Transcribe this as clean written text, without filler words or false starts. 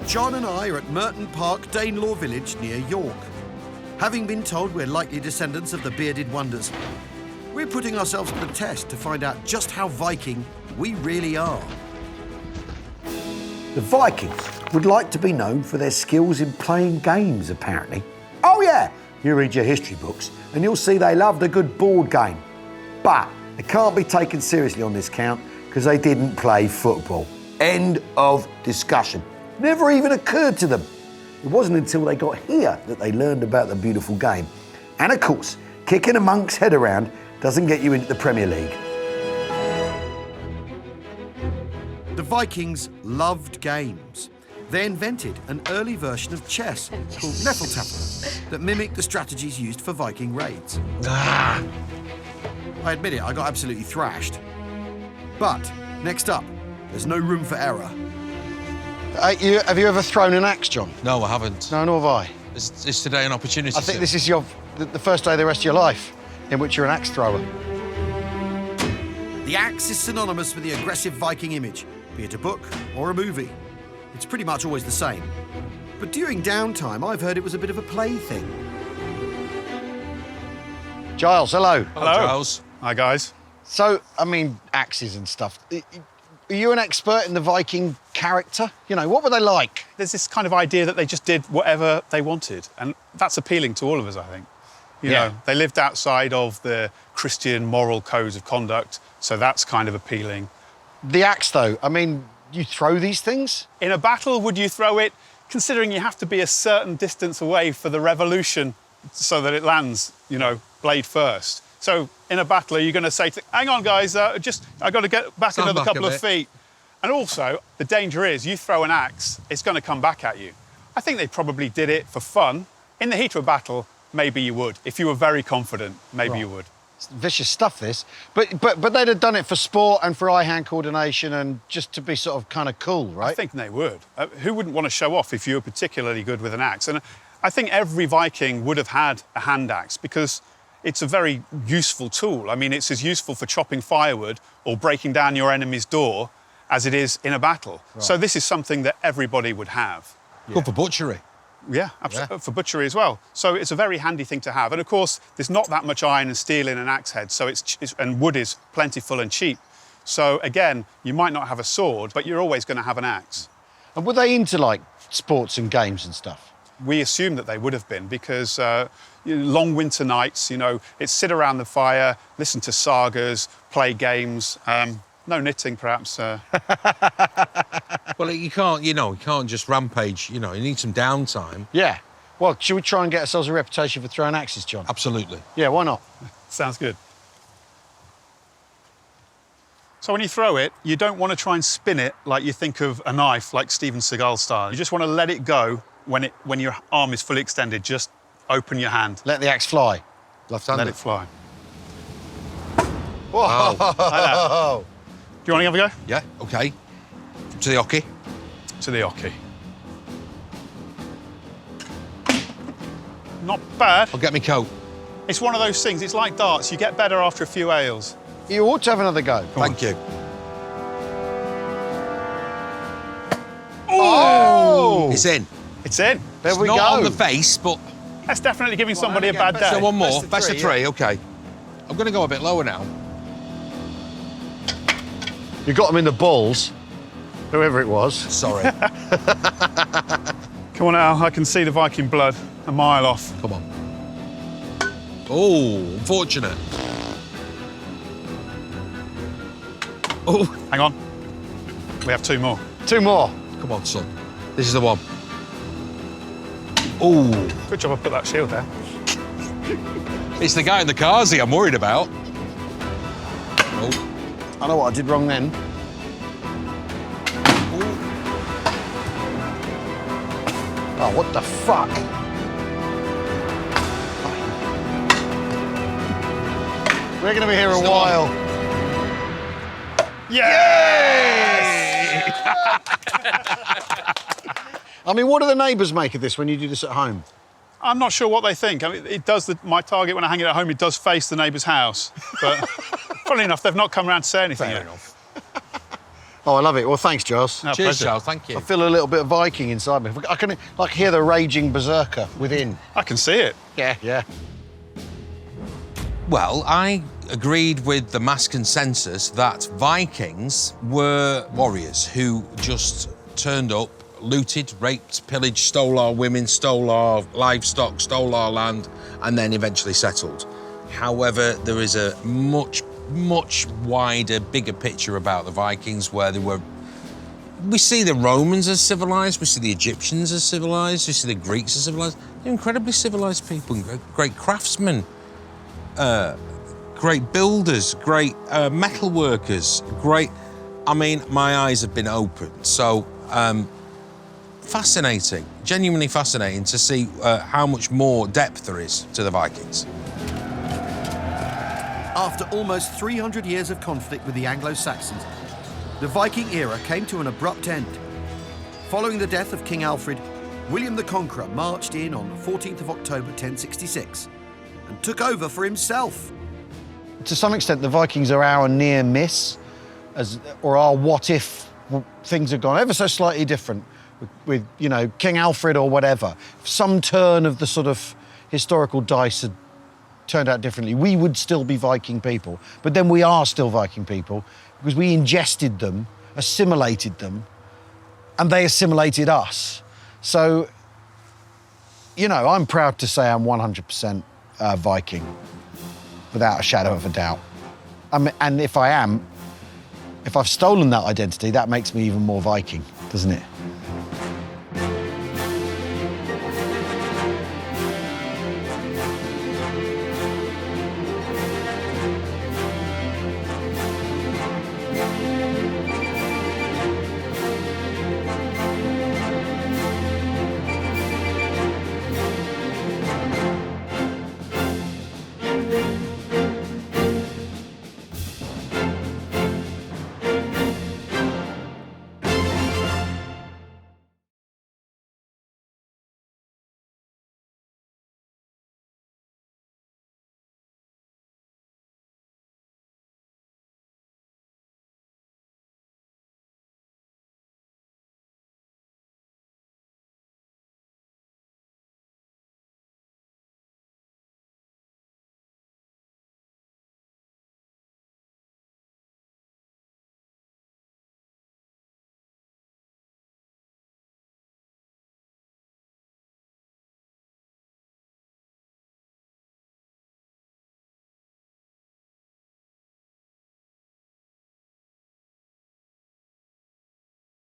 John and I are at Merton Park, Danelaw Village near York. Having been told we're likely descendants of the bearded wonders, we're putting ourselves to the test to find out just how Viking we really are. The Vikings would like to be known for their skills in playing games, apparently. Oh yeah, you read your history books and you'll see they loved a good board game. But they can't be taken seriously on this count because they didn't play football. End of discussion. Never even occurred to them. It wasn't until they got here that they learned about the beautiful game. And of course, kicking a monk's head around doesn't get you into the Premier League. The Vikings loved games. They invented an early version of chess called Nefeltafel that mimicked the strategies used for Viking raids. I admit it, I got absolutely thrashed. But next up, there's no room for error. Have you ever thrown an axe, John? No, I haven't. No, nor have I. Is today an opportunity? I think this is the first day of the rest of your life in which you're an axe thrower. The axe is synonymous with the aggressive Viking image, be it a book or a movie. It's pretty much always the same. But during downtime, I've heard it was a bit of a plaything. Giles, hello. Hello, Giles. Hi, guys. So, I mean, axes and stuff. Are you an expert in the Viking character? You know, what were they like? There's this kind of idea that they just did whatever they wanted, and that's appealing to all of us, I think. You know, they lived outside of the Christian moral codes of conduct, so that's kind of appealing. The axe, though, I mean, you throw these things? In a battle, would you throw it, considering you have to be a certain distance away for the revolution so that it lands, you know, blade first? So in a battle, are you going to say, hang on, guys, I got to get back Stand another back couple a of bit. feet? And also, the danger is you throw an axe, it's going to come back at you. I think they probably did it for fun. In the heat of a battle, maybe you would. If you were very confident, maybe you would. It's vicious stuff, this. But they'd have done it for sport and for eye-hand coordination and just to be sort of kind of cool, right? I think they would. Who wouldn't want to show off if you were particularly good with an axe? And I think every Viking would have had a hand axe because it's a very useful tool. I mean, it's as useful for chopping firewood or breaking down your enemy's door as it is in a battle. Right. So this is something that everybody would have. Good for butchery. Yeah, absolutely. For butchery as well. So it's a very handy thing to have. And of course, there's not that much iron and steel in an axe head, so and wood is plentiful and cheap. So again, you might not have a sword, but you're always going to have an axe. And were they into, like, sports and games and stuff? We assume that they would have been because long winter nights, you know, it's sit around the fire, listen to sagas, play games. No knitting, perhaps. Well, you can't just rampage. You know, you need some downtime. Yeah. Well, should we try and get ourselves a reputation for throwing axes, John? Absolutely. Yeah, why not? Sounds good. So when you throw it, you don't want to try and spin it like you think of a knife, like Steven Seagal style. You just want to let it go when your arm is fully extended. Just open your hand. Let the axe fly. Left-handed. Let it fly. Whoa! Wow. Like that. Do you want to have a go? Yeah. Okay. To the hockey. To the hockey. Not bad. I'll get me coat. It's one of those things. It's like darts. You get better after a few ales. You ought to have another go. Thank you. Oh! It's in. It's in. There we Not go. on the face, but That's definitely giving somebody a bad day. so one more. Best of Best of three, three. Okay. I'm going to go a bit lower now. You got them in the balls, whoever it was. Sorry. Come on, Al. I can see the Viking blood a mile off. Come on. Oh, unfortunate. Oh, Hang on. We have two more. Two more. come on, son. This is the one. Oh, Good job I put that shield there. it's the guy in the carsy I'm worried about. Oh, I know what I did wrong then. Oh, what the fuck? We're gonna be here a the while. Yay! I mean, what do the neighbours make of this when you do this at home? I'm not sure what they think. I mean, it does. My target when I hang it at home, it does face the neighbour's house. But funnily enough, they've not come around to say anything fair yet. enough. Oh, I love it. Well, thanks, Giles. No, Cheers, pleasure. Charles. Thank you. I feel a little bit of Viking inside me. I can like hear the raging berserker within. I can see it. Yeah. Well, I agreed with the mass consensus that Vikings were warriors who just turned up, looted, raped, pillaged, stole our women, stole our livestock, stole our land, and then eventually settled. However, there is a much wider, bigger picture about the Vikings where they were. We see the Romans as civilized, we see the Egyptians as civilized, we see the Greeks as civilized. They're incredibly civilized people, great craftsmen, great builders, great metal workers, great. I mean, my eyes have been opened. So fascinating, genuinely fascinating to see how much more depth there is to the Vikings. After almost 300 years of conflict with the Anglo-Saxons, the Viking era came to an abrupt end. Following the death of King Alfred, William the Conqueror marched in on the 14th of October 1066 and took over for himself. To some extent, the Vikings are our near miss, or our what if things had gone ever so slightly different with you know, King Alfred or whatever. If some turn of the sort of historical dice had turned out differently, we would still be Viking people. But then we are still Viking people because we ingested them, assimilated them, and they assimilated us. So, you know, I'm proud to say I'm 100% Viking, without a shadow of a doubt. And if I am, if I've stolen that identity, that makes me even more Viking, doesn't it?